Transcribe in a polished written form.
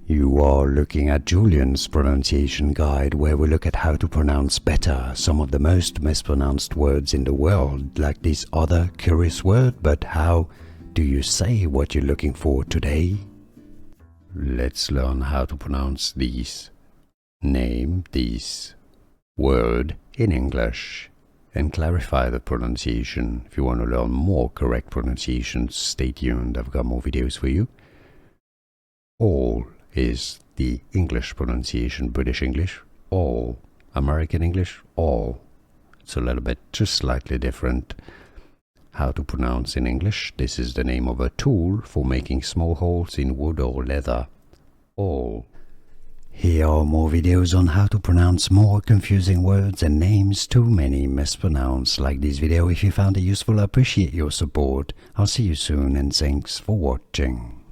You are looking at Julian's pronunciation guide, where we look at how to pronounce better some of the most mispronounced words in the world, like this other curious word. But how do you say what you're looking for today? Let's learn how to pronounce these. Name this word in English and clarify the pronunciation. If you want to learn more correct pronunciations, stay tuned. I've got more videos for you. All is the English pronunciation, British English. All, American English, all. It's a little bit, just slightly different. How to pronounce in English. This is the name of a tool for making small holes in wood or leather. All. Here are more videos on how to pronounce more confusing words and names too many mispronounced. Like this video if you found it useful. I appreciate your support. I'll see you soon and thanks for watching.